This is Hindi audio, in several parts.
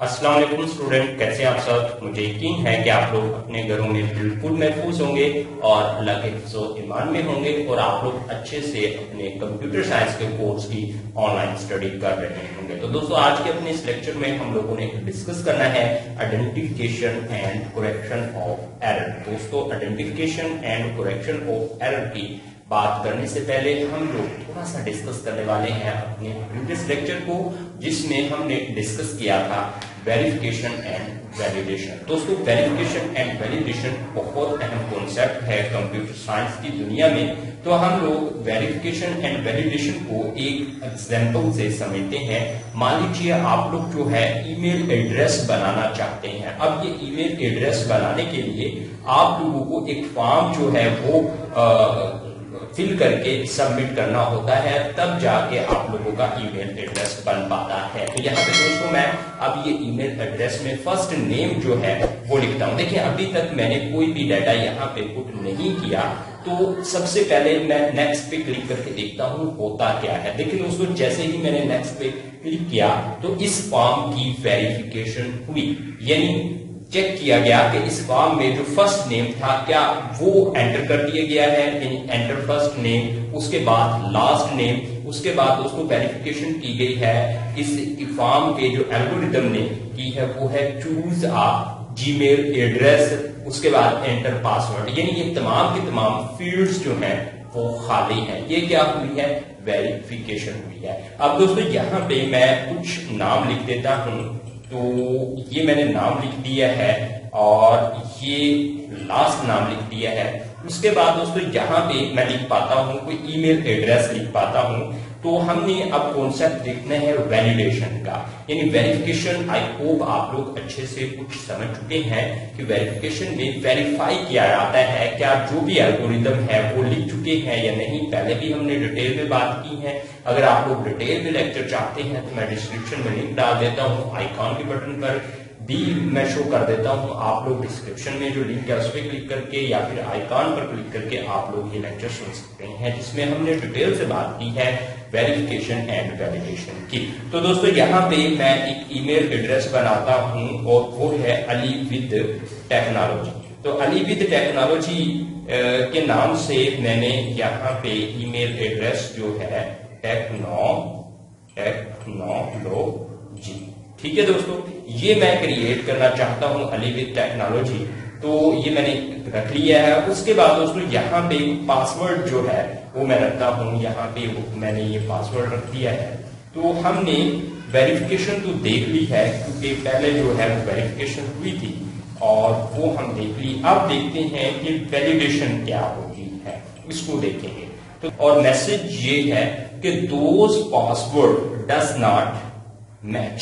अस्सलाम वालेकुम स्टूडेंट, कैसे आप सब। मुझे यकीन है कि आप लोग अपने घरों में बिल्कुल महफूज होंगे और अल्लाह के हिफ्ज़ो ईमान में होंगे और आप लोग अच्छे से अपने कंप्यूटर साइंस के कोर्स की ऑनलाइन स्टडी कर रहे होंगे। तो दोस्तों, आज के अपने इस लेक्चर में हम लोगों ने डिस्कस करना है identification and correction of error. दोस्तों, identification and correction of error की बात करने से पहले हम लोग थोड़ा सा डिस्कस करने वाले हैं अपने प्रीवियस लेक्चर को, जिसमें हमने डिस्कस किया था वेरिफिकेशन एंड वैलिडेशन। दोस्तों, वेरिफिकेशन एंड वैलिडेशन बहुत अहम कॉन्सेप्ट है कंप्यूटर साइंस की दुनिया में। तो हम लोग वेरिफिकेशन एंड वैलिडेशन को एक एग्जांपल से समझते हैं। मान लीजिए आप लोग जो है ईमेल एड्रेस बनाना चाहते हैं। अब ये ईमेल एड्रेस बनाने के लिए आप लोगों को एक फॉर्म जो है वो फिल करके सबमिट करना होता है, तब जाके आप लोगों का ईमेल एड्रेस बन पाता है। तो यहाँ पे दोस्तों मैं अब ये ईमेल एड्रेस में फर्स्ट नेम जो है वो लिखता हूँ। देखिए, अभी तक मैंने कोई भी डाटा यहाँ पे पुट नहीं किया, तो सबसे पहले मैं नेक्स्ट पे क्लिक करके देखता हूँ होता क्या है। देखिए दोस्तों, जैसे ही मैंने नेक्स्ट पे क्लिक किया तो इस फॉर्म की वेरिफिकेशन हुई, यानी चेक किया गया कि इस फॉर्म में जो फर्स्ट नेम था क्या वो एंटर कर दिया गया है, यानी एंटर फर्स्ट नेम, उसके बाद लास्ट नेम, उसके बाद दोस्तों वेरिफिकेशन की गई है इस फॉर्म के जो एल्गोरिथम ने की है वो है चूज आ जीमेल एड्रेस, उसके बाद एंटर पासवर्ड, यानी ये तमाम की तमाम फील्ड्स जो हैं वो खाली हैं। ये क्या हुई है, वेरिफिकेशन हुई है। अब दोस्तों यहाँ पे मैं कुछ नाम लिख देता हूं। तो ये मैंने नाम लिख दिया है और ये लास्ट नाम लिख दिया है। उसके बाद दोस्तों यहाँ पे मैं लिख पाता हूँ कोई ईमेल एड्रेस लिख पाता हूँ। तो हमने अब कॉन्सेप्ट देखना है वैलिडेशन का, यानी वेरिफिकेशन। आई होप आप लोग अच्छे से कुछ समझ चुके हैं कि वेरिफिकेशन में वेरीफाई किया जाता है क्या जो भी एल्गोरिदम है वो लिख चुके हैं या नहीं। पहले भी हमने डिटेल में बात की है। अगर आप लोग डिटेल में लेक्चर चाहते हैं तो मैं डिस्क्रिप्शन में लिंक डाल देता हूँ, आइकॉन के बटन पर भी मैं शो कर देता हूं। आप लोग डिस्क्रिप्शन में जो लिंक है उस पर क्लिक करके या फिर आइकॉन पर क्लिक करके आप लोग ये लेक्चर सुन सकते हैं, जिसमें हमने डिटेल से बात की है वेरिफिकेशन एंड वैलिडेशन की। तो दोस्तों यहाँ पे मैं एक ईमेल एड्रेस बनाता हूं और वो है अली विद टेक्नोलॉजी। तो अली विद टेक्नोलॉजी के नाम से मैंने यहाँ पे ईमेल एड्रेस जो है टेक्नोलॉजी, ठीक है दोस्तों, ये मैं क्रिएट करना चाहता हूं अली विद टेक्नोलॉजी। तो ये मैंने रख लिया है। उसके बाद दोस्तों यहाँ पे पासवर्ड जो है वो मैं रखता हूं। यहाँ पे मैंने ये पासवर्ड रख दिया है। तो हमने वेरिफिकेशन तो देख ली है, क्योंकि पहले जो है वो वेरिफिकेशन हुई थी और वो हम देख ली। अब देखते हैं कि वैलिडेशन क्या होती है, इसको देखेंगे। तो और मैसेज ये है कि those password does not match.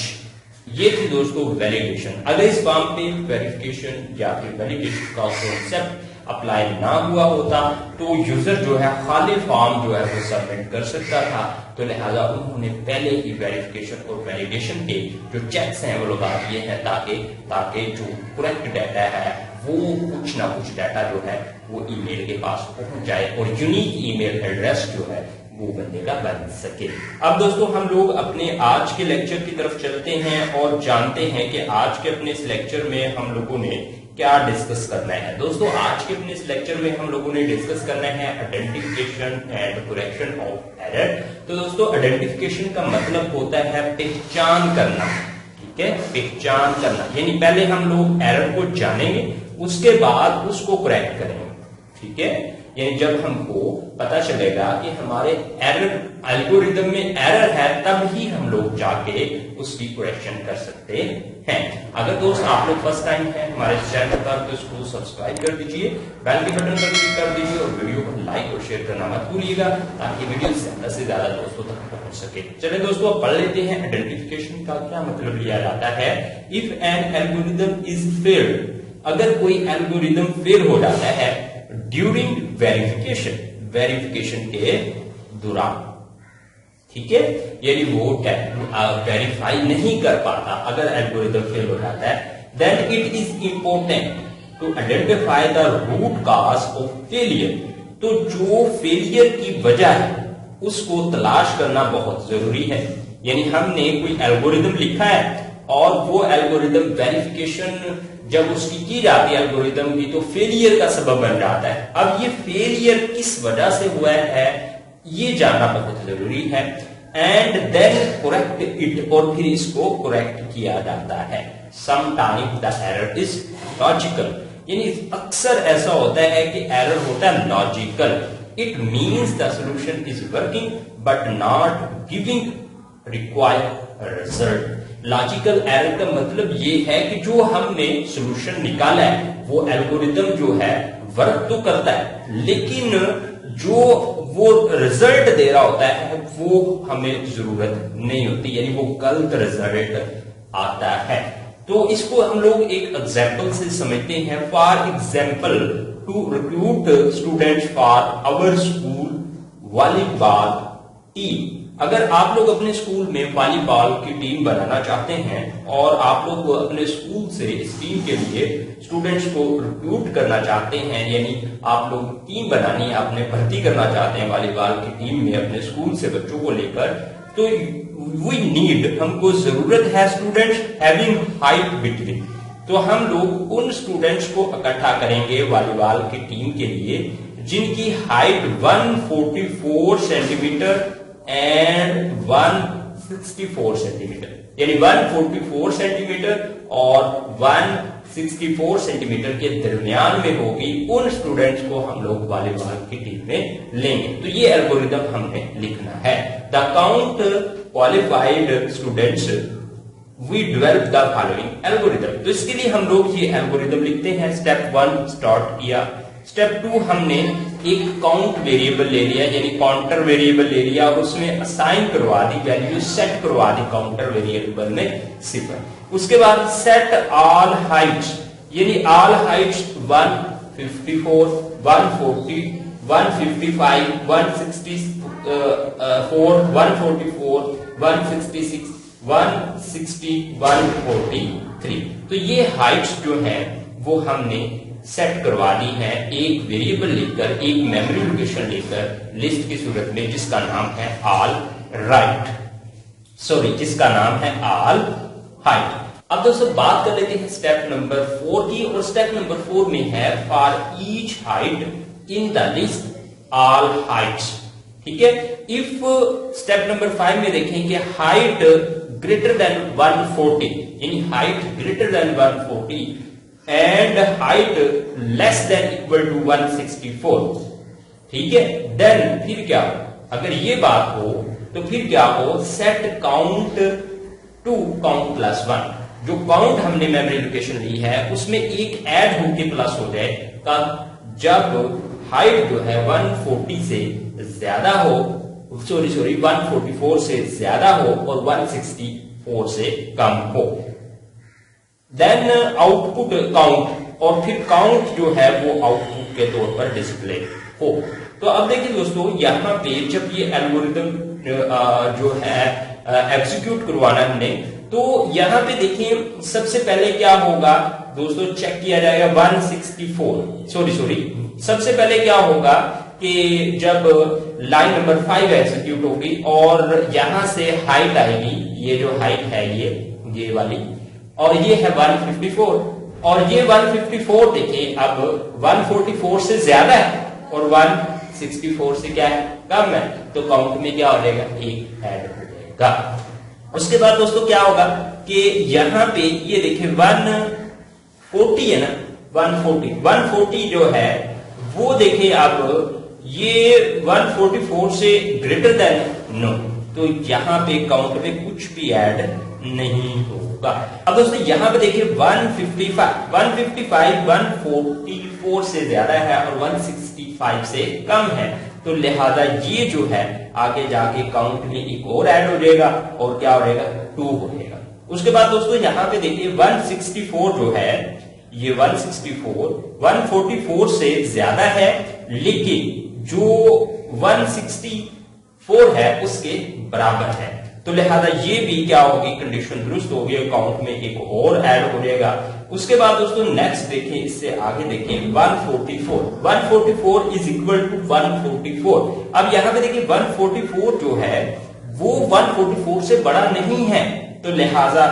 ये थी दोस्तों वैलिडेशन। अगर इस फॉर्म पे वेरिफिकेशन या फिर वैलिडेशन का कॉन्सेप्ट अप्लाई ना हुआ होता तो यूजर जो है खाली फॉर्म जो है वो सबमिट कर सकता था। तो लिहाजा उन्होंने पहले ही वेरिफिकेशन और वैलिडेशन के जो चेक्स हैं वो लगा दिए हैं, ताकि जो करेक्ट डाटा है वो कुछ ना कुछ डाटा जो है वो ईमेल के पास पहुंच जाए और यूनिक ईमेल एड्रेस जो है वो बंदे का बन सके। अब दोस्तों हम लोग अपने आज के लेक्चर की तरफ चलते हैं और जानते हैं कि आज के अपने इस लेक्चर में हम लोगों ने क्या डिस्कस करना है। दोस्तों, आज के अपने इस लेक्चर में हम लोगों ने डिस्कस करना है identification and correction of error. तो दोस्तों, आइडेंटिफिकेशन का मतलब होता है पहचान करना, ठीक है, पहचान करना, यानी पहले हम लोग एरर को जानेंगे, उसके बाद उसको करेक्ट करेंगे, ठीक है। यानी जब हमको पता चलेगा कि हमारे एरर एल्गोरिदम में एरर है, तब ही हम लोग जाके उसकी करेक्शन कर सकते हैं। अगर दोस्त आप लोग फर्स्ट टाइम हैं हमारे चैनल पर तो इसको सब्सक्राइब कर दीजिए, बेल के बटन पर क्लिक कर दीजिए और वीडियो को लाइक और शेयर करना मत भूलिएगा, ताकि वीडियो ज्यादा से ज्यादा दोस्तों तक पहुंच सके। चलिए दोस्तों, अब पढ़ लेते हैं आइडेंटिफिकेशन का क्या मतलब लिया जाता है। If an algorithm is failed, अगर कोई एल्गोरिदम फेल हो जाता है ड्यूरिंग वेरिफिकेशन, वेरिफिकेशन के दौरान, ठीक है, यानी वो वेरीफाई नहीं कर पाता, अगर एल्गोरिथम फेल हो जाता है, then it is important to identify the root cause of failure. तो जो फेलियर की वजह है उसको तलाश करना बहुत जरूरी है। यानी हमने कोई एल्गोरिथम लिखा है और वो एल्गोरिदम वेरिफिकेशन जब उसकी की जाती है एल्गोरिदम की तो फेलियर का सबब बन जाता है। अब ये फेलियर किस वजह से हुआ है ये जानना बहुत जरूरी है, एंड देन करेक्ट इट, और फिर इसको करेक्ट किया जाता है। Sometimes the error is logical, यानी अक्सर ऐसा होता है कि एरर होता है logical. It means the solution is working but not giving required result. Logical error का मतलब ये है कि जो हमने सॉल्यूशन निकाला है वो एल्गोरिदम जो है वर्क तो करता है, लेकिन जो वो रिजल्ट दे रहा होता है वो हमें जरूरत नहीं होती, यानी वो गलत रिजल्ट आता है। तो इसको हम लोग एक एग्जाम्पल से समझते हैं। For example, to recruit students for our school volleyball team. अगर आप लोग अपने स्कूल में वॉलीबॉल की टीम बनाना चाहते हैं और आप लोग अपने स्कूल से इस टीम के लिए स्टूडेंट्स को रिक्रूट करना चाहते हैं, यानी आप लोग टीम बनानी है, आपने भर्ती करना चाहते हैं वॉलीबॉल की टीम में अपने स्कूल से बच्चों को लेकर, तो वी नीड, हमको जरूरत है स्टूडेंट्स हैविंग हाइट बिटवीन। तो हम लोग उन स्टूडेंट्स को इकट्ठा करेंगे वॉलीबॉल की टीम के लिए जिनकी हाइट 144 सेंटीमीटर एंड 164 सेंटीमीटर, यानी 144 सेंटीमीटर और 164 सेंटीमीटर के दरमियान में होगी। उन स्टूडेंट्स को हम लोग वॉलीबॉल की टीम में लेंगे। तो ये एल्गोरिदम हमने लिखना है। The count qualified students we develop the following algorithm. तो इसके लिए हम लोग ये एल्गोरिदम लिखते हैं। स्टेप 1 स्टार्ट किया। स्टेप 2 हमने एक काउंट वेरिएबल ले लिया, यानी काउंटर वेरिएबल ले लिया और उसमें असाइन करवा दी, वैल्यू सेट करवा दी काउंटर वेरिएबल में 0। उसके बाद सेट ऑल हाइट्स, यानी ऑल हाइट्स 154, 140, 155, 164, 144, 166, 160, 143। तो ये हाइट्स जो है वो हमने सेट करवा दी है एक वेरिएबल लेकर, एक मेमोरी लोकेशन लेकर, लिस्ट की सूरत में, जिसका नाम है ऑल राइट, जिसका नाम है ऑल हाइट। अब दोस्तों बात कर लेते हैं स्टेप नंबर 4 की, और स्टेप नंबर 4 में है for each height in the list all Heights. ठीक है। इफ स्टेप नंबर 5 में देखें कि हाइट ग्रेटर देन 140, यानी height greater than 140 and height less than equal to 164, ठीक है, देन फिर क्या हो, अगर ये बात हो तो फिर क्या हो, set count to count plus 1। जो काउंट हमने मेमोरी लोकेशन ली है उसमें एक ऐड होके प्लस हो जाए जब हाइट जो है 140 से ज्यादा हो, 144 से ज्यादा हो और 164 से कम हो। देन आउटपुट काउंट, और फिर काउंट जो है वो आउटपुट के तौर पर डिस्प्ले हो। तो अब देखिए दोस्तों, यहाँ पे जब ये एल्गोरिदम जो है एग्जीक्यूट करवाना हमने, तो यहाँ पे देखिए सबसे पहले क्या होगा दोस्तों, चेक किया जाएगा 164, सबसे पहले क्या होगा कि जब लाइन नंबर 5 एग्जीक्यूट होगी और यहां से हाइट आएगी, ये जो हाइट है ये वाली, और ये है 154, और ये 154 देखिए अब 144 से ज्यादा है और 164 से क्या है, कम है, तो काउंट में क्या हो जाएगा, एक ऐड हो जाएगा। उसके बाद दोस्तों क्या होगा कि यहां पे ये देखिए 140 है ना, 140 जो है वो देखिए अब ये 144 से ग्रेटर देन नो, तो यहां पे काउंट में कुछ भी ऐड नहीं होगा। अब दोस्तों यहां पे देखिए 155 144 से ज्यादा है और 165 से कम है, तो लिहाजा ये जो है आगे जाके काउंट में एक और ऐड हो जाएगा और क्या हो जाएगा, 2 हो जाएगा। उसके बाद दोस्तों यहां पे देखिए 164 जो है, ये 164 144 से ज्यादा है, लेकिन जो 164 है उसके बराबर है, तो लिहाजा ये भी क्या होगी, कंडीशन दुरुस्त होगी, अकाउंट में एक और ऐड हो जाएगा। उसके बाद दोस्तों नेक्स्ट देखिए, इससे आगे देखिए 144 इज इक्वल टू 144। अब यहां पे देखिए 144 जो है वो 144 से बड़ा नहीं है, तो लिहाजा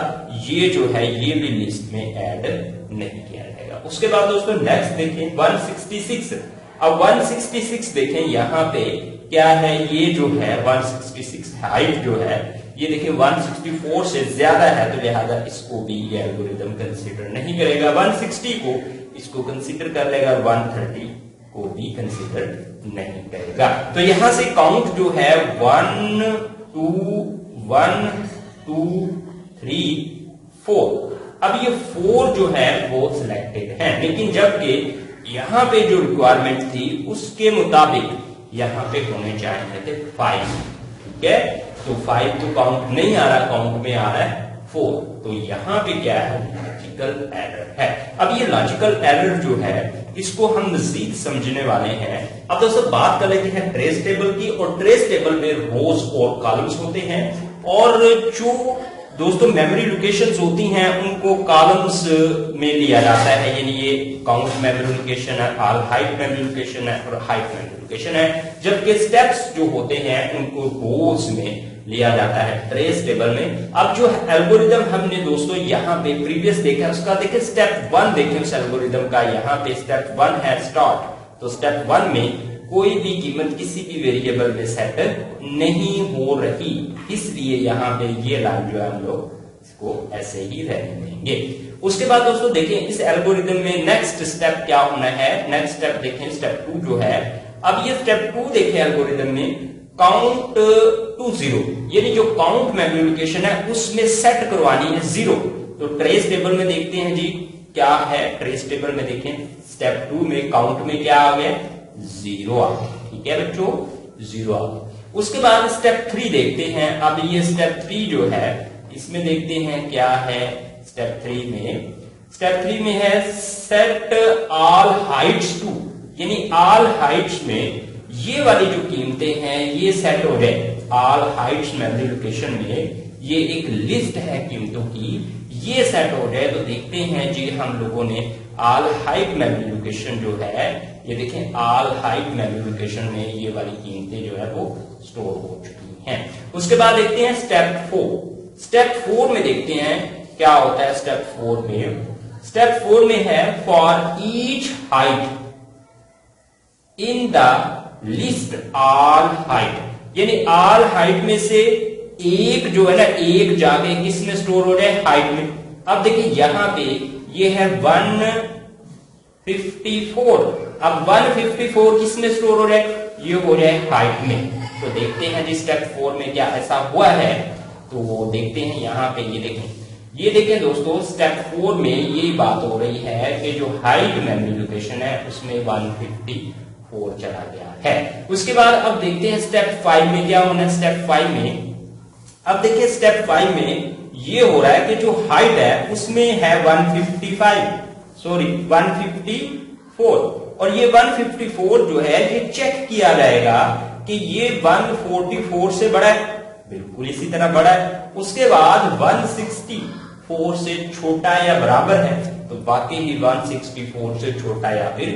ये जो है ये भी लिस्ट में ऐड नहीं किया जाएगा। उसके बाद दोस्तों नेक्स्ट देखें 166। अब 166 देखें यहाँ पे क्या है, ये जो है 166 हाइट जो है ये देखिए 164 से ज्यादा है, तो लिहाजा इसको भी ये एल्गोरिदम कंसीडर नहीं करेगा। 160 को इसको कंसीडर कर लेगा, 130 को भी कंसीडर नहीं करेगा। तो यहां से काउंट जो है 1 2 1 2 3 4, अब ये 4 जो है वो सिलेक्टेड है, लेकिन जबकि यहां पे जो रिक्वायरमेंट थी उसके मुताबिक यहां पे होने चाहिए थे 5। ठीक है, तो 5 तो काउंट नहीं आ रहा, काउंट में आ रहा है 4, तो यहां पे क्या है, लॉजिकल एरर है। अब ये लॉजिकल एरर जो है इसको हम मजीद समझने वाले हैं। अब दोस्तों बात कर लेते हैं ट्रेस टेबल की, और ट्रेस टेबल में रोज और कॉलम्स होते हैं, और जो दोस्तों मेमोरी लोकेशंस होती हैं उनको कॉलम्स में लिया जाता है, यानी ये काउंट मेमोरी लोकेशन है, ऑल हाइट मेमोरी लोकेशन है और हाइट मेमोरी लोकेशन है, जबकि स्टेप्स जो होते हैं उनको रोज में लिया जाता है ट्रेस टेबल में। अब जो एल्गोरिदम हमने दोस्तों यहाँ पे प्रीवियस देखा उसका देखें स्टेप 1 देखें उस एल्गोरिदम का, यहाँ पे स्टेप 1 है स्टार्ट, तो स्टेप 1 में कोई भी कीमत किसी भी वेरिएबल में सेट नहीं हो रही, इसलिए यहाँ पे ये लाइन जो है हम लोग इसको ऐसे ही रहने देंगे। उसके बाद दोस्तों देखें इस एल्गोरिदम में नेक्स्ट स्टेप क्या होना है, नेक्स्ट स्टेप देखें स्टेप 2 जो है। अब ये स्टेप 2 देखें एल्गोरिदम में काउंट टू 0, यानी जो काउंट मेमोरी लोकेशन है उसमें सेट करवानी है 0। तो ट्रेस टेबल में देखते हैं जी क्या है, ट्रेस टेबल में देखें स्टेप 2 में काउंट में क्या आ गया, 0 आ गया। ठीक है बच्चों, 0 आ गया। उसके बाद स्टेप 3 देखते हैं। अब ये स्टेप 3 जो है इसमें देखते हैं क्या है, स्टेप 3 में है सेट ऑल हाइट्स टू, यानी ऑल हाइट्स में ये वाली जो कीमतें हैं ये सेट हो जाए। ऑल हाइट्स मेमोरी लोकेशन में ये एक लिस्ट है कीमतों की, ये सेट हो जाए तो देखते हैं जी हम लोगों ने ऑल हाइट मेमोरी लोकेशन जो है ये देखें ऑल हाइट मेमोरी लोकेशन में ये वाली कीमतें जो है वो स्टोर हो चुकी हैं। उसके बाद देखते हैं स्टेप 4। स्टेप 4 में देखते हैं क्या होता है। स्टेप 4 में है for each height in the list all height, यानी ऑल हाइट में से एक जो है ना, एक जाके किस में स्टोर हो जाए, हाइट में। अब देखिए यहां पे ये है 154, अब 154 किस में स्टोर हो जाए, ये हो जाए हाइट में। तो देखते हैं जी स्टेप 4 में क्या ऐसा हुआ है, तो देखते हैं यहाँ पे ये देखें दोस्तों स्टेप 4 में ये बात हो रही है कि जो हाइट मेमोरी लोकेशन है उसमें 154 चला गया है। उसके बाद अब देखते हैं स्टेप 5 में क्या होना है। स्टेप 5 में अब देखिए स्टेप 5 में ये हो रहा है कि जो हाइट है उसमें है 154, और ये 154 जो है ये चेक किया जाएगा कि ये 144 से बड़ा है, बिल्कुल इसी तरह बड़ा है। उसके बाद 164 से छोटा या बराबर है, तो बाकी ही 164 से छोटा या फिर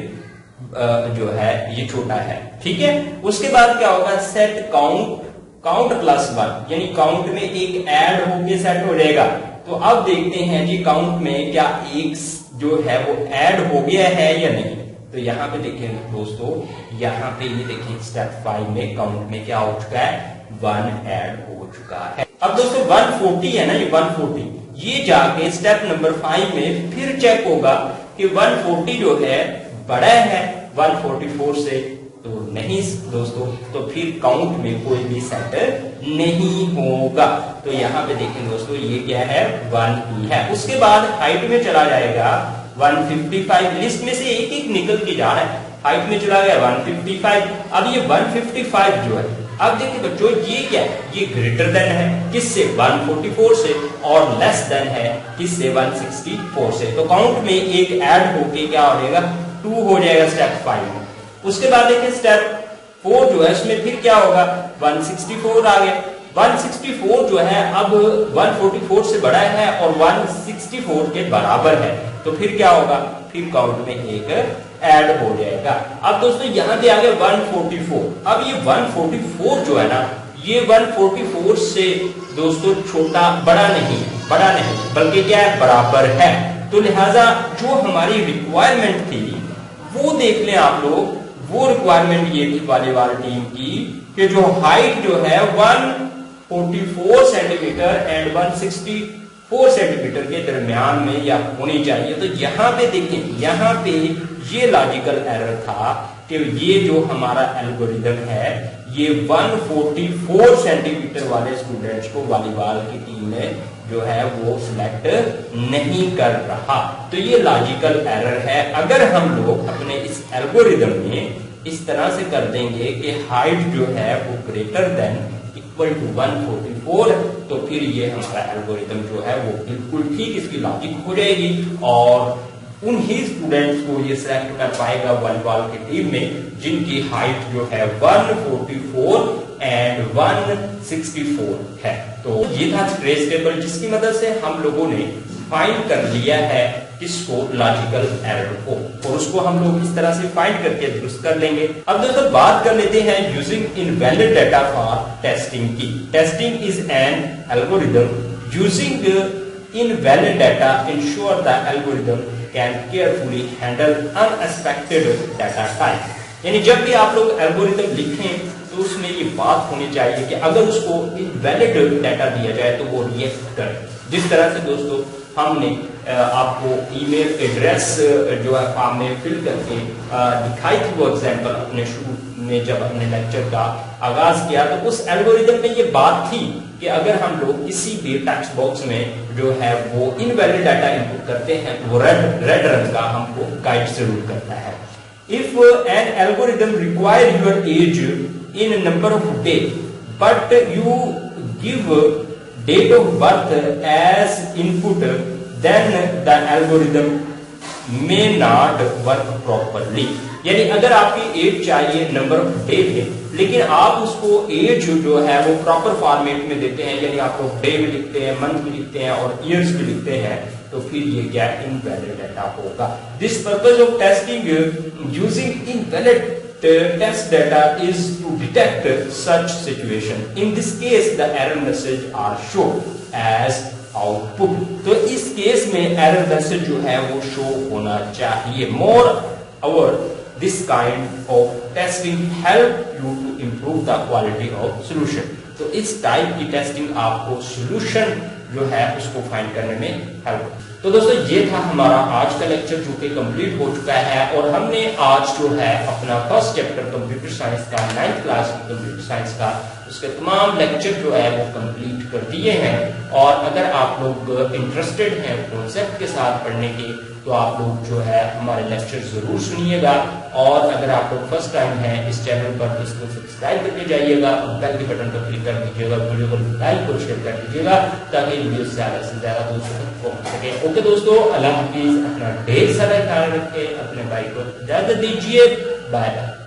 जो है ये छोटा है। ठीक है, उसके बाद क्या होगा, सेट काउंट प्लस 1, यानी काउंट में एक ऐड होके सेट हो जाएगा। तो अब देखते हैं जी काउंट में क्या एक जो है वो ऐड हो गया है या नहीं। तो यहाँ पे देखें दोस्तों, यहाँ पे ये देखें स्टेप 5 में काउंट में क्या हो चुका है, 1 ऐड हो चुका है। अब दोस्तों 140 है ना, ये 140 ये जाके स्टेप नंबर 5 में फिर चेक होगा कि 140 जो है बड़ा है 144 से, तो नहीं दोस्तों, तो फिर काउंट में कोई भी सेट नहीं होगा। तो यहाँ पे देखें दोस्तों ये क्या है, 1 ही है। उसके बाद हाइट में चला जाएगा 155, लिस्ट में से एक एक निकल के जा रहा है, हाइट में चला गया 155। अब ये 155 जो है, अब देखिए बच्चों ये क्या है, ये ग्रेटर देन है किससे, 144 से, और लेस देन है किससे, 164 से। तो काउंट में एक ऐड होके क्या हो जाएगा, 2 हो जाएगा स्टेप 5 में। उसके बाद देखिए स्टेप 4 जो है उसमें फिर क्या होगा, 164 आ गया। 164 जो है अब 144 से बड़ा है और 164 के बराबर है, तो फिर क्या होगा, फिर काउंट में एक ऐड हो जाएगा। अब दोस्तों यहां पे आ गया 144। अब ये 144 जो है ना, ये 144 से दोस्तों बड़ा नहीं बल्कि क्या है, बराबर है। तो लिहाजा जो हमारी रिक्वायरमेंट थी वो देख लें आप लोग, वो रिक्वायरमेंट ये थी वॉलीबॉल टीम की कि जो हाइट जो है 144 सेंटीमीटर एंड 164 सेंटीमीटर के दरमियान में या होनी चाहिए। तो यहाँ पे देखें, यहाँ पे ये लॉजिकल एरर था कि ये जो हमारा एल्गोरिदम है ये 144 सेंटीमीटर वाले स्टूडेंट्स को वॉलीबॉल की टीम में जो है वो सिलेक्ट नहीं कर रहा। तो ये लॉजिकल एरर है। अगर हम लोग अपने इस एल्गोरिदम में इस तरह से कर देंगे कि हाइट जो है वो ग्रेटर देन इक्वल टू 144, तो फिर ये हमारा एल्गोरिदम जो है वो बिल्कुल ठीक इसकी लॉजिक हो जाएगी और उन ही स्टूडेंट्स को ये सिलेक्ट कर पाएगा वॉलीबॉल की टीम में जिनकी हाइट जो है 144 एंड 164 है। तो ये था ट्रेस टेबल जिसकी मदद से हम लोगों ने फाइंड कर लिया है किसको, लॉजिकल एरर को, और उसको हम लोग इस तरह से फाइंड करके दुरुस्त कर लेंगे। अब दोस्तों बात कर लेते हैं using invalid data for testing की। Testing is an algorithm using invalid data ensure the algorithm can carefully handle unexpected data type. यानी जब भी आप लोग एल्गोरिदम लिखें तो उसमें ये बात होनी चाहिए कि अगर उसको इनवैलिड डाटा दिया जाए तो वो रिएक्ट करे। जिस तरह से दोस्तों हमने आपको ईमेल एड्रेस जो है फॉर्म में फिल करके दिखाई थी वो एग्जांपल अपने शुरू में जब हमने लेक्चर का आगाज किया, तो उस एल्गोरिदम में ये बात थी कि अगर हम लोग किसी भी टेक्स्ट बॉक्स में जो है वो इनवैलिड डाटा इनपुट करते हैं तो वो रेड रंग का हमको गाइड जरूर करता है। If an algorithm require your age in number of day but you give date of birth as input, then the algorithm may not work properly। यानी अगर आपकी एज चाहिए नंबर ऑफ डे में, लेकिन आप उसको एज जो है वो प्रॉपर फॉर्मेट में देते हैं, यानी आप लोग डे में लिखते हैं, मंथ में लिखते हैं और ईयर्स में लिखते हैं, तो फिर ये क्या इनवैलिड डाटा होगा। This purpose of testing using invalid test data is to detect such situation. In this case, the error message are shown as output. तो इस केस में error message जो है वो शो होना चाहिए। Moreover, this kind of testing help you to improve the quality of solution. तो इस टाइप की टेस्टिंग आपको सोल्यूशन जो है उसको फाइंड करने में हेल्प। तो दोस्तों ये था हमारा आज का लेक्चर जो कि कंप्लीट हो चुका है और हमने आज जो है अपना फर्स्ट चैप्टर कंप्यूटर साइंस का 9th क्लास की कंप्यूटर साइंस का उसके तमाम लेक्चर जो है वो कंप्लीट कर दिए हैं। और अगर आप लोग इंटरेस्टेड हैं कॉन्सेप्ट के साथ पढ़ने के तो आप लोग जो है हमारे लेक्चर जरूर सुनिएगा। और अगर आप लोग फर्स्ट टाइम हैं इस चैनल पर तो इसको सब्सक्राइब करके जाइएगा और बेल के बटन पर क्लिक कर दीजिएगा, वीडियो को लाइक और शेयर कर दीजिएगा ताकि वीडियो ज्यादा से ज्यादा दोस्तों तक पहुंच सके। ओके दोस्तों, अल्लाह हाफिज, अपना ढेर सारा ख्याल रखें, अपने भाई को इजाजत दीजिए, बाय बाय।